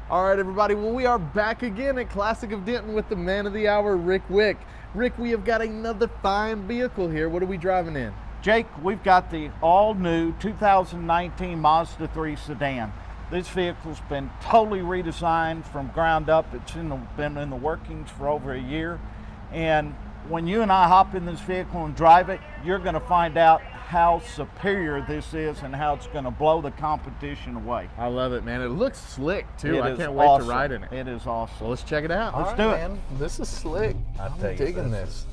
All right, everybody. Well, we are back again at Classic of Denton with the man of the hour, Rick Wick. Rick, we have got another fine vehicle here. What are we driving in? Jake, we've got the all-new 2019 Mazda 3 sedan. This vehicle's been totally redesigned from ground up. It's been in the workings for over a year. And when you and I hop in this vehicle and drive it, you're going to find out how superior this is and how it's going to blow the competition away. I love it, man. It looks slick, too. I can't awesome. wait to ride in it. It is awesome. Well, let's check it out. Let's do it. Man. This is slick. I'm digging this.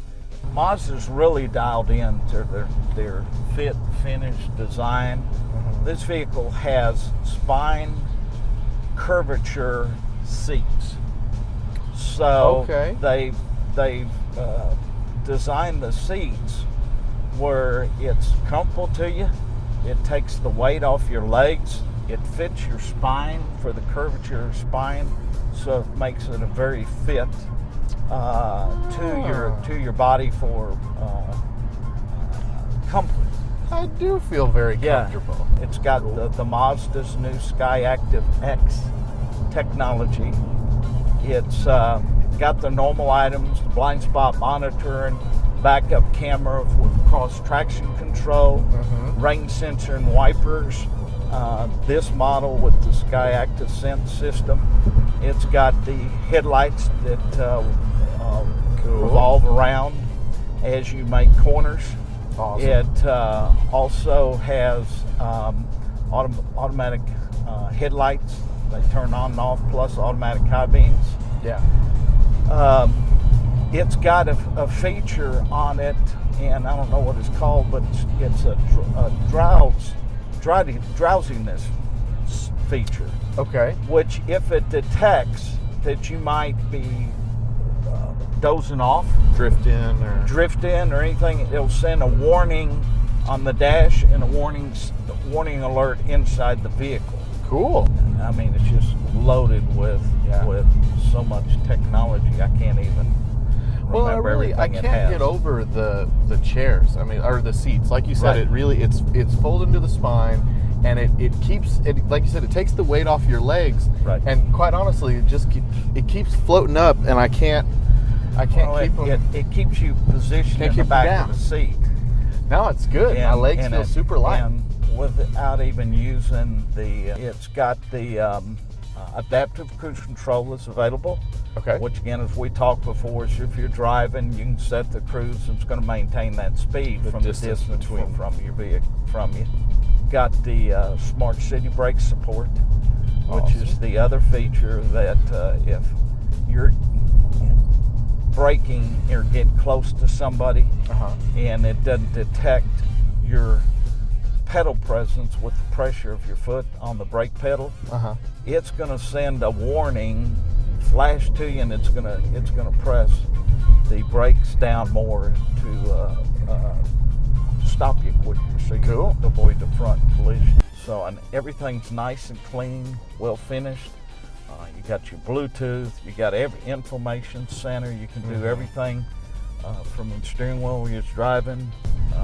Mazda's really dialed in to their fit, finish, design. Mm-hmm. This vehicle has spine curvature seats. So they've designed the seats where it's comfortable to you. It takes the weight off your legs. It fits your spine for the curvature of spine, so it makes it a very fit to your body for comfort. I do feel very comfortable. It's got the Mazda's new SkyActiv X technology. It's got the normal items, the blind spot monitoring, backup camera with cross traction control, rain sensor and wipers. This model with the SkyActiv Sense system, it's got the headlights that revolve around as you make corners. Awesome. It also has automatic headlights. They turn on and off, plus automatic high beams. Yeah. It's got a feature on it, and I don't know what it's called, but it's a drowsiness feature. Okay. Which, if it detects that you might be dozing off, drift in or anything, it'll send a warning on the dash and a warning alert inside the vehicle. Cool. I mean, it's just loaded with so much technology. I can't even remember everything I can't get over the chairs. I mean, or the seats. Like you said, it's folded to the spine, and it keeps it, like you said, it takes the weight off your legs. Right. And quite honestly, it keeps floating up, and I can't keep them. It keeps you positioned in the back of the seat. No, it's good. My legs feel super light. And without even using it's got the adaptive cruise control that's available. Okay. Which again, as we talked before, is if you're driving, you can set the cruise and it's going to maintain that speed from the distance from your vehicle from you. Got the smart city brake support, which is the other feature that if you're braking or getting close to somebody and it doesn't detect your pedal presence with the pressure of your foot on the brake pedal, it's going to send a warning flash to you, and it's going to press the brakes down more to stop you quicker, so you can avoid the front collision. So, and everything's nice and clean, well finished. You got your Bluetooth, you got every information center. You can do everything from the steering wheel when you're driving.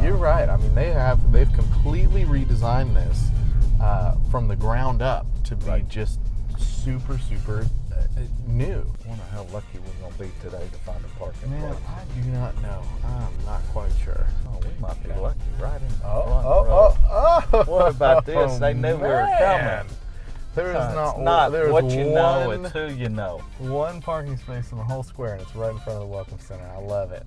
You're right. I mean, they've completely redesigned this from the ground up to be just super new. I wonder how lucky we're going to be today to find a parking place. I do not know. I'm not quite sure. Oh, we might be lucky right in the front. What about this? They knew we were coming. There is not what you know, it's who you know. One parking space in the whole square, and it's right in front of the Welcome Center. I love it.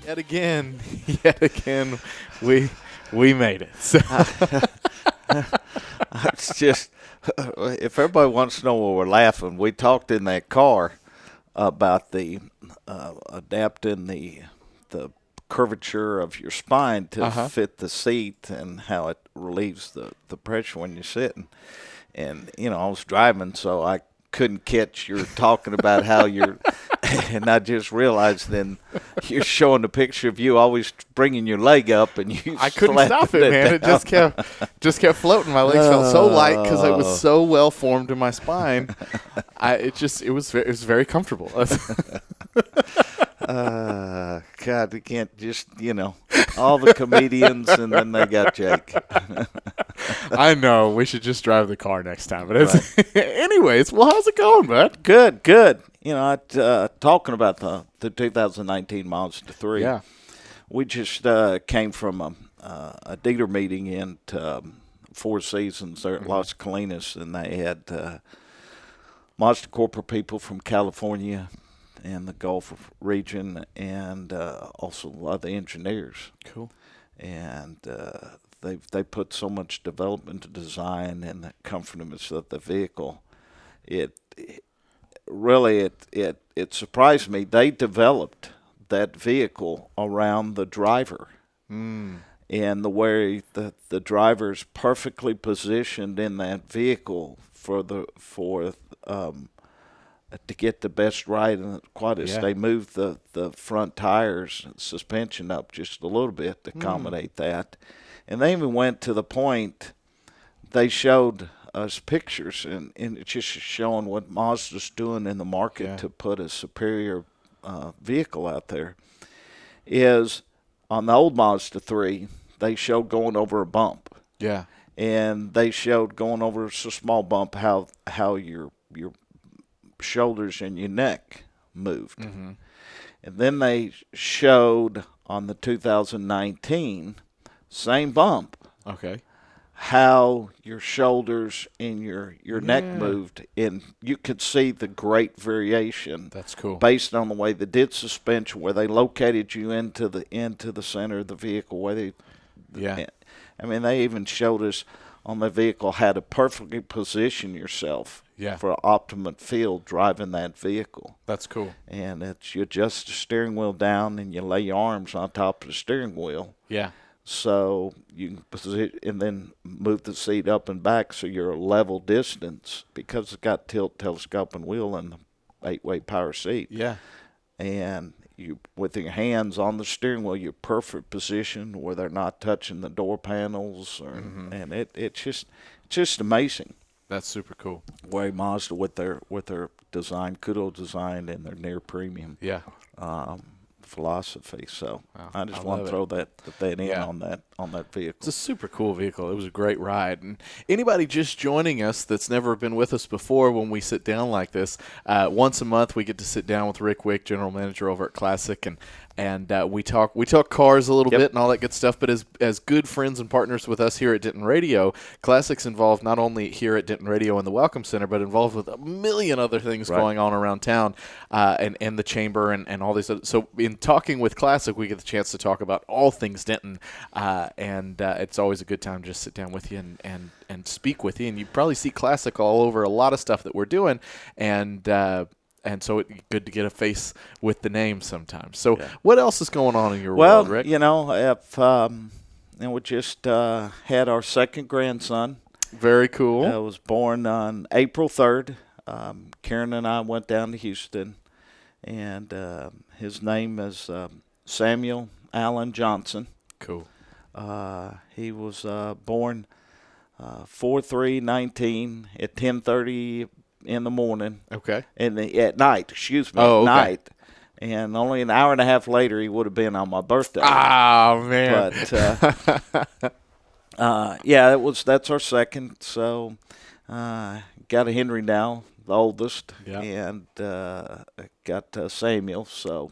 Yet again, we made it. So. It's just, if everybody wants to know why we're laughing, we talked in that car about the adapting the curvature of your spine to fit the seat and how it relieves the pressure when you're sitting. And, I was driving, so I couldn't catch you're talking about how you're, and I just realized then you're showing a picture of you always bringing your leg up, and you I couldn't stop it, man. It just kept floating. My legs felt so light because it was so well formed in my spine. It was very comfortable. God, you can't just, all the comedians, and then they got Jake. I know. We should just drive the car next time. But anyways, well, how's it going, bud? Good. Talking about the 2019 Mazda 3. Yeah. We just came from a dealer meeting in Four Seasons there at Las Colinas, and they had Mazda corporate people from California and the Gulf region, and also a lot of the engineers. Cool. And they put so much development into design and the comfortness of the vehicle. It really surprised me. They developed that vehicle around the driver. And the way the driver's perfectly positioned in that vehicle to get the best ride in the quietest. They moved the front tires and suspension up just a little bit to accommodate that. And they even went to the point they showed us pictures, and it's just showing what Mazda's doing in the market to put a superior vehicle out there. Is on the old Mazda 3, they showed going over a bump. Yeah. And they showed going over a small bump how your shoulders and your neck moved. And then they showed on the 2019 same bump. Okay. How your shoulders and your neck moved, and you could see the great variation. That's cool. Based on the way they did suspension, where they located you into the center of the vehicle, they even showed us on the vehicle how to perfectly position yourself for optimum feel driving that vehicle. That's cool. And you adjust the steering wheel down and you lay your arms on top of the steering wheel. Yeah. So you can position and then move the seat up and back so you're a level distance, because it's got tilt, telescoping wheel, and the 8-way power seat. Yeah. And you, with your hands on the steering wheel, you're perfect position where they're not touching the door panels, and it's just amazing. That's super cool. Way Mazda with their design, kudo design, and their near premium. Yeah. Philosophy. So I just I want love to throw that in on that vehicle. It's a super cool vehicle. It was a great ride. And anybody just joining us that's never been with us before, when we sit down like this, once a month we get to sit down with Rick Wick, general manager over at Classic, and we talk cars a little bit and all that good stuff. But as good friends and partners with us here at Denton Radio, Classic's involved not only here at Denton Radio and the Welcome Center, but involved with a million other things going on around town, and the chamber and all these other. So in talking with Classic, we get the chance to talk about all things Denton, and it's always a good time to just sit down with you and speak with you. And you probably see Classic all over a lot of stuff that we're doing, and so it's good to get a face with the name sometimes. So what else is going on in your world, Rick? We just had our second grandson. Very cool. Was born on April 3rd. Karen and I went down to Houston, and his name is Samuel Allen Johnson. Cool. He was born 4/3/19 at 10:30 in the morning. Okay. At night, excuse me. Oh, okay. Night. And only an hour and a half later, he would have been on my birthday. Oh, man. But, that's our second. So, got a Henry now, the oldest, and got Samuel. So,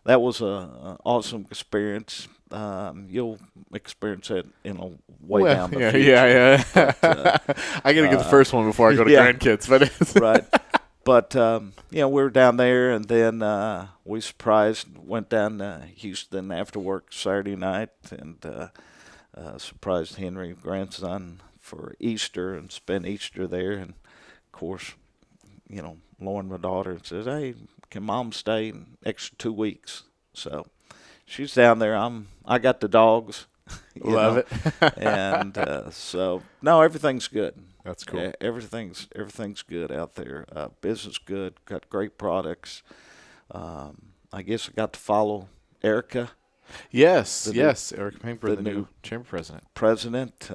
that was an awesome experience. You'll experience it in a way down the future. Yeah. But, I got to get the first one before I go to grandkids. But right. But, we were down there, and then we went down to Houston after work Saturday night, and surprised Henry, grandson, for Easter, and spent Easter there. And, of course, Lauren, my daughter, says, "Hey, can Mom stay an extra 2 weeks?" So she's down there. I got the dogs. Love it. And so, no, everything's good. That's cool. Everything's good out there. Business good. Got great products. I guess I got to follow Erica, Yes, the yes. Eric Painter, the the new new chamber president. president.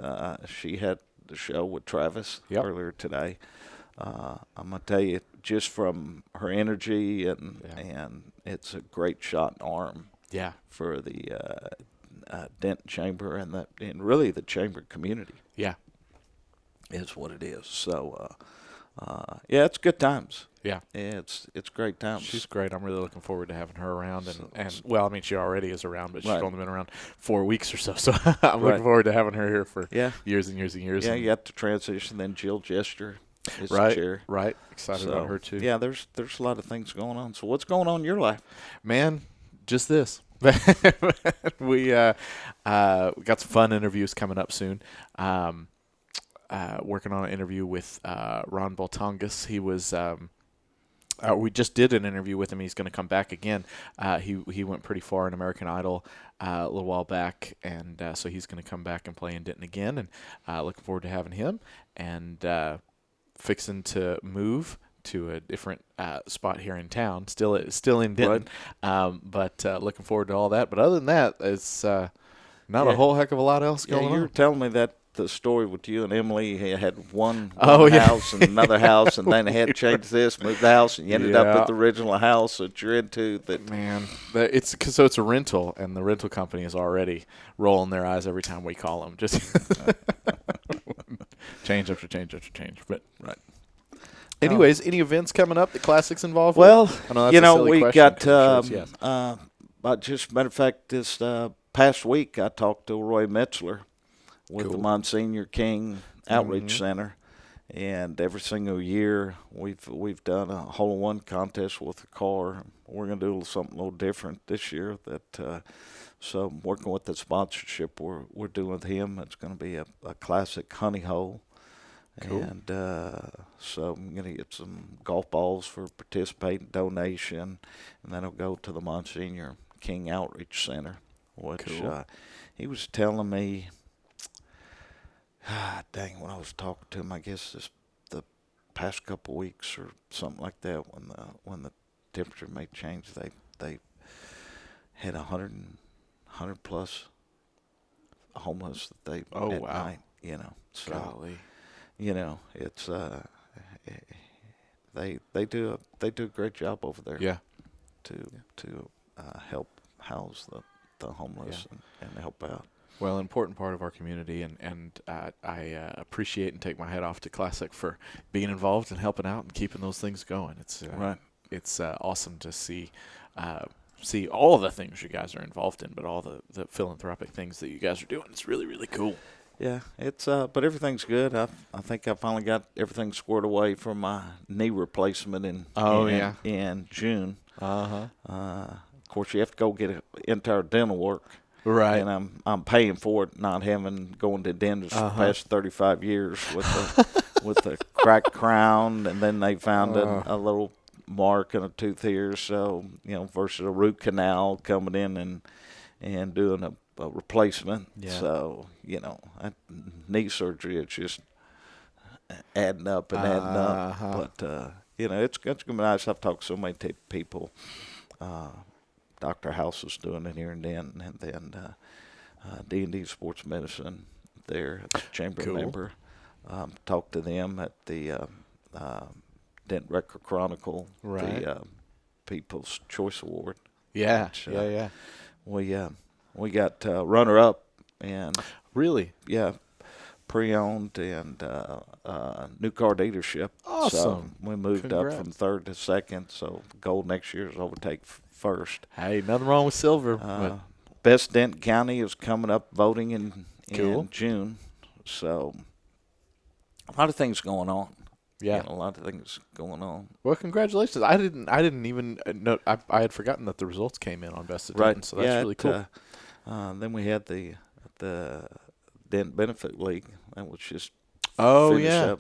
She had the show with Travis Yep. earlier today. I'm gonna tell you, just from her energy and it's a great shot in arm Yeah, for the Denton Chamber and really the chamber community yeah, is what it is. So yeah, it's good times. yeah. It's great times. She's great. I'm really looking forward to having her around. And well, I mean, she already is around, but she's Right. only been around 4 weeks or so. So I'm Right. looking forward to having her here for Yeah. years and years and years. Yeah, and, you got to transition. Then Jill Jester is the right, chair. right. Excited So, about her too. Yeah, there's a lot of things going on. So what's going on in your life? Man, just this. We got some fun interviews coming up soon. Working on an interview with Ron Boltongas. He was. We just did an interview with him. He's going to come back again. He went pretty far in American Idol a little while back, and so he's going to come back and play in Denton again. And looking forward to having him. And fixing to move to a different spot here in town. Still in Denton, but looking forward to all that. But other than that, it's not a whole heck of a lot else going You were on. telling me that the story with you and Emily had one Oh, yeah. house and another house, and then they had to change this, move the house, and you ended up Yeah. with the original house that you're into. That Man, so it's a rental, and the rental company is already rolling their eyes every time we call them. Just change after change after change. But right. anyways, any events coming up that Classic's involved Well, with? I know that's a silly we question, got. 'cause I'm sure it's yes. But just matter of fact, this past week I talked to Roy Metzler with the Cool. Monsignor King Outreach Center, and every single year we've done a hole-in-one contest with a car. We're going to do something a little different this year. So I'm working with the sponsorship we're doing with him. It's going to be a classic honey hole. Cool. And so I'm going to get some golf balls for participating donation, and that'll go to the Monsignor King Outreach Center, which Cool. he was telling me, dang, when I was talking to him, I guess the past couple weeks or something like that, when the temperature may change, they had 100 plus homeless that they Oh, at wow. night, So Golly. it's they do a great job over there. Yeah. To help house the homeless and help out. Well, an important part of our community, and I appreciate and take my hat off to Classic for being involved and helping out and keeping those things going. It's Right. It's awesome to see all the things you guys are involved in, but all the philanthropic things that you guys are doing. It's really, really cool. Yeah, it's but everything's good. I think I finally got everything squared away for my knee replacement in June. Of course, you have to go get an entire dental work. Right. And I'm paying for it, not having going to dentist for the past 35 years with the cracked crown, and then they found a little mark in a tooth here. So versus a root canal coming in and doing a replacement. Yeah. So knee surgery, it's just adding up and adding up. But it's gonna be nice. I've talked to so many people. Dr. House is doing it here and then D&D Sports Medicine there, the chamber Cool. member. Talked to them at the Denton Record Chronicle, Right. the People's Choice Award. Yeah. Which, Yeah. We got runner-up and Really. pre-owned and new car dealership. Awesome. So we moved up Congrats. from third to second. So goal next year is overtake first. Hey, nothing wrong with silver. But Best Denton County is coming up voting in Cool. June. So a lot of things going on. yeah. A lot of things going on. Well, congratulations. I didn't even know. I had forgotten that the results came in on Best of Denton, so that's really cool. Then we had the Denton Benefit League. That was just Oh, finish yeah.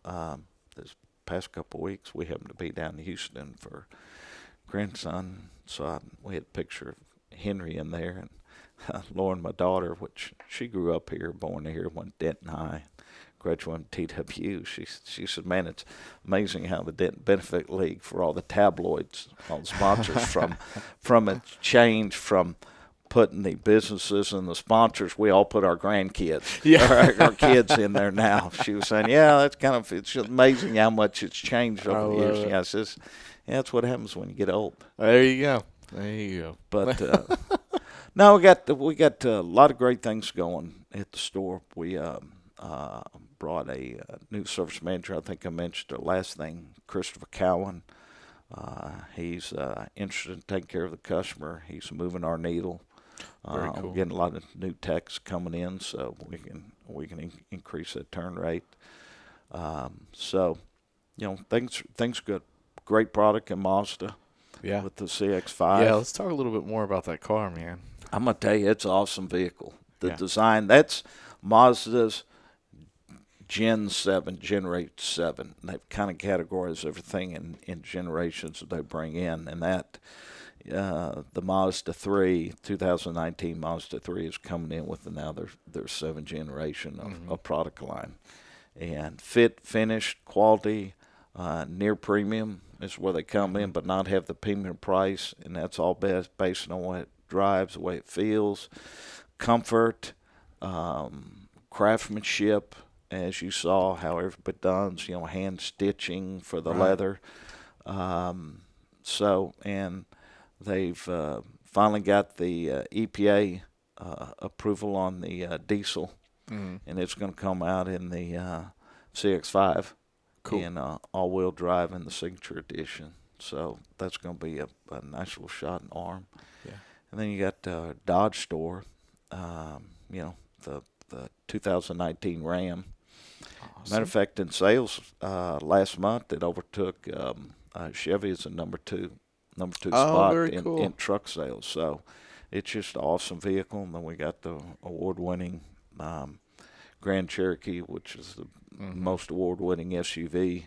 up. This past couple of weeks we happened to be down in Houston for grandson, so we had a picture of Henry in there, and Lauren, my daughter, which she grew up here, born here, went to Denton High, graduate from TWU. She said, man, it's amazing how the Denton Benefit League, for all the tabloids, all the sponsors, from it changed from putting the businesses and the sponsors, we all put our grandkids, our kids in there now. She was saying, yeah, it's just amazing how much it's changed over the years. Yeah, it's just, yeah, that's what happens when you get old. There you go. There you go. But no, we got a lot of great things going at the store. We brought a new service manager. I think I mentioned the last thing, Christopher Cowan. He's interested in taking care of the customer. He's moving our needle. Very cool. We're getting a lot of new techs coming in, so we can increase that turn rate. So, things good. Great product in Mazda. Yeah. With the CX-5. Yeah, let's talk a little bit more about that car, man. I'm gonna tell you, it's an awesome vehicle. The design, that's Mazda's Gen 7, Generation 7. And they've kind of categorized everything in generations that they bring in, and that. The Mazda 3, 2019 Mazda 3 is coming in with now their 7th generation of product line. And fit, finish, quality, near premium is where they come in, but not have the premium price. And that's all based on what it drives, the way it feels, comfort, craftsmanship, as you saw, how everybody does, hand stitching for the leather. And they've finally got the EPA approval on the diesel, and it's going to come out in the CX-5 in all-wheel drive in the Signature Edition. So that's going to be a nice little shot in the arm. Yeah. And then you got Dodge store, the 2019 Ram. Awesome. Matter of fact, in sales last month, it overtook Chevy as a number two spot in truck sales. So it's just an awesome vehicle. And then we got the award-winning Grand Cherokee, which is the most award-winning SUV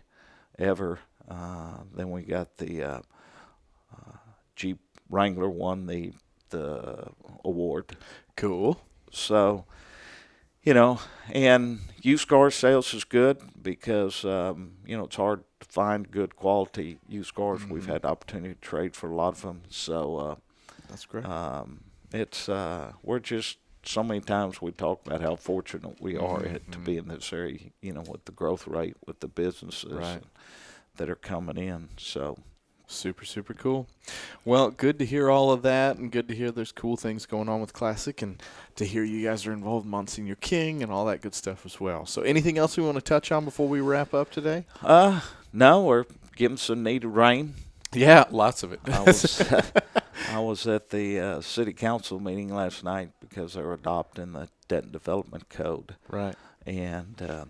ever. Then we got the Jeep Wrangler won the award. Cool. So, and used car sales is good because, it's hard to find good quality used cars. We've had the opportunity to trade for a lot of them. So that's great. We're just so many times we talk about how fortunate we are to be in this area, with the growth rate, with the businesses that are coming in. So super, super cool. Well, good to hear all of that, and good to hear there's cool things going on with Classic, and to hear you guys are involved in Monsignor King and all that good stuff as well. So anything else we want to touch on before we wrap up today? No, we're getting some needed rain. Yeah, lots of it. I was at the city council meeting last night because they were adopting the Denton Development Code. Right. And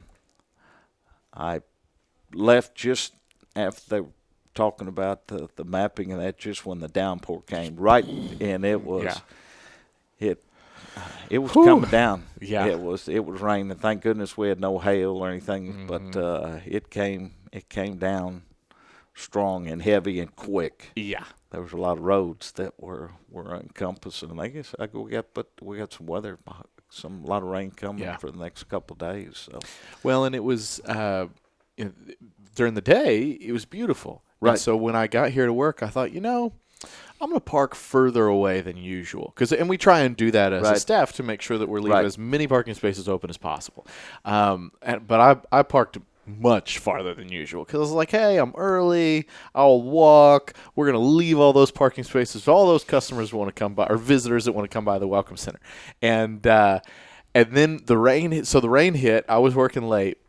I left just after they were talking about the mapping and that, just when the downpour came, right, and it was it was coming down. Yeah. It was raining. Thank goodness we had no hail or anything, but it came down strong and heavy and quick. Yeah. There was a lot of roads that were encompassing. I guess we got some weather, a lot of rain coming for the next couple of days. So. Well, and it was during the day it was beautiful. Right. And so when I got here to work, I thought, I'm going to park further away than usual, and we try and do that as a staff to make sure that we're leaving as many parking spaces open as possible. But I parked much farther than usual because I was like, hey, I'm early. I'll walk. We're going to leave all those parking spaces. All those customers want to come by, or visitors that want to come by the Welcome Center. And then the rain hit. So the rain hit. I was working late.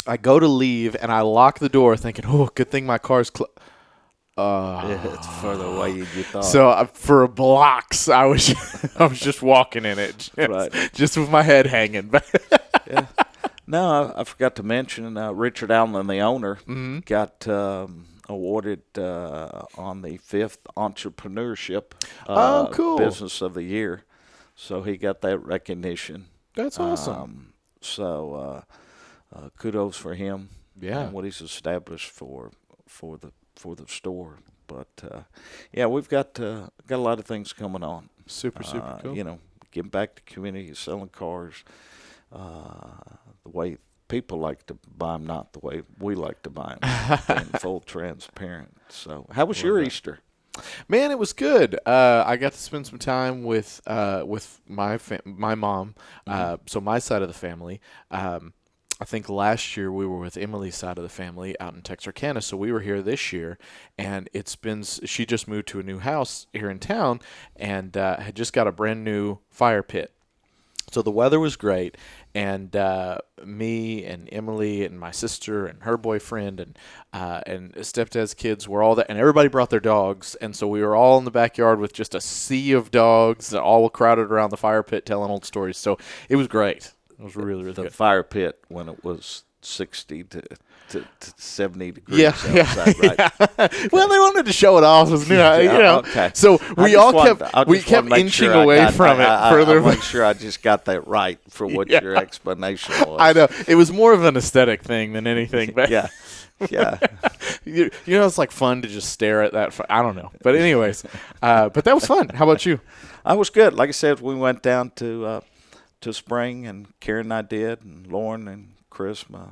I go to leave, and I lock the door thinking, oh, good thing my car's closed. It's further away than you thought. So for blocks, I was just walking in it, just with my head hanging. Yeah. No, I forgot to mention Richard Allen, the owner, got awarded on the 5th Entrepreneurship Business of the Year. So he got that recognition. That's awesome. So kudos for him. Yeah, and what he's established for the store. But we've got a lot of things coming on. Super cool. Getting back to community, selling cars. The way people like to buy them not the way we like to buy them, being full transparent. So, how was your Easter? Man, it was good. I got to spend some time with my mom. So my side of the family. I think last year we were with Emily's side of the family out in Texarkana. So we were here this year, and she just moved to a new house here in town, and had just got a brand new fire pit. So the weather was great, and me and Emily and my sister and her boyfriend and stepdad's kids were all there, and everybody brought their dogs, and so we were all in the backyard with just a sea of dogs, all crowded around the fire pit telling old stories. So it was great. It was really, really the good. fire pit when it was 60 to 70 degrees outside, right? Yeah. Well, they wanted to show it off. It was new, Okay. So we kept inching away from it further. I make sure I just got that right for what your explanation was. I know. It was more of an aesthetic thing than anything. But yeah. It's like fun to just stare at that. I don't know. But anyways, but that was fun. How about you? I was good. Like I said, we went down to Spring, and Karen and I did, and Lauren and Chris, my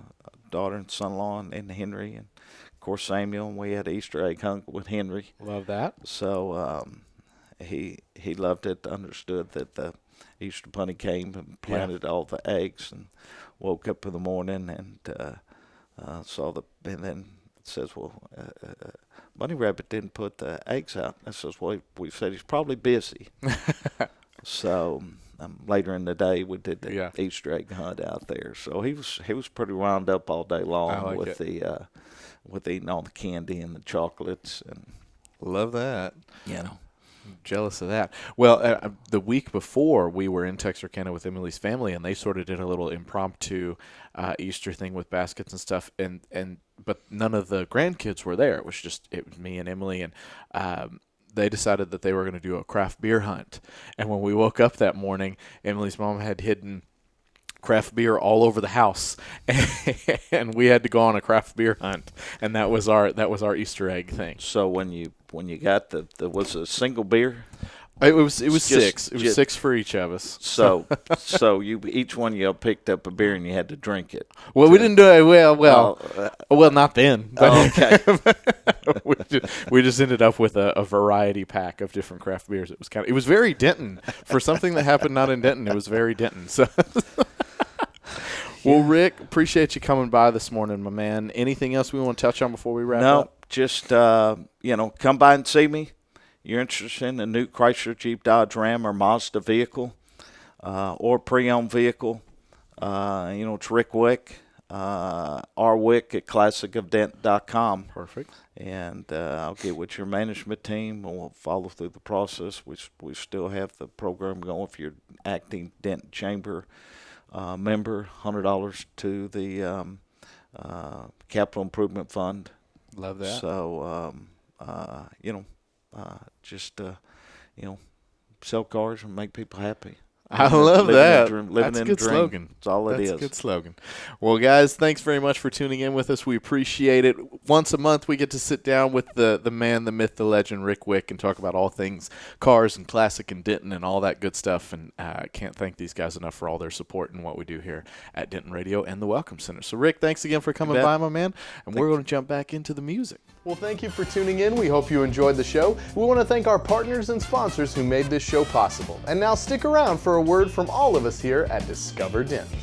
daughter and son-in-law, and Henry, and of course Samuel. And we had Easter egg hunt with Henry. Love that. So he loved it. Understood that the Easter bunny came and planted all the eggs, and woke up in the morning and saw and then it says, well, Bunny Rabbit didn't put the eggs out. I says, well, we said he's probably busy. So later in the day, we did the Easter egg hunt out there. So he was pretty wound up all day long with eating all the candy and the chocolates, and love that. Jealous of that. Well, the week before, we were in Texarkana with Emily's family, and they sort of did a little impromptu Easter thing with baskets and stuff, but none of the grandkids were there. It was me and Emily, and they decided that they were going to do a craft beer hunt. And when we woke up that morning, Emily's mom had hidden craft beer all over the house, and we had to go on a craft beer hunt, and that was our Easter egg thing. So when you got was a single beer? It was six. It was six for each of us. So each one of you picked up a beer and you had to drink it. Well, we didn't do it. Well, not then. Okay. we just ended up with a variety pack of different craft beers. It was very Denton for something that happened not in Denton. It was very Denton. So. Well, Rick, appreciate you coming by this morning, my man. Anything else we want to touch on before we wrap up? No, just come by and see me. You're interested in a new Chrysler, Jeep, Dodge, Ram, or Mazda vehicle, or pre-owned vehicle, it's Rick Wick, rwick at classicofdenton.com. Perfect. And I'll get with your management team, and we'll follow through the process. We still have the program going. If you're acting Denton Chamber member, $100 to the Capital Improvement Fund. Love that. So, sell cars and make people happy. I love that. That's a good slogan. That's all it is. That's a good slogan. Well, guys, thanks very much for tuning in with us. We appreciate it. Once a month, we get to sit down with the man, the myth, the legend, Rick Wick, and talk about all things cars and Classic and Denton and all that good stuff. And I can't thank these guys enough for all their support and what we do here at Denton Radio and the Welcome Center. So, Rick, thanks again for coming by, my man. And we're going to jump back into the music. Well, thank you for tuning in. We hope you enjoyed the show. We want to thank our partners and sponsors who made this show possible. And now stick around for a word from all of us here at Discover Denton.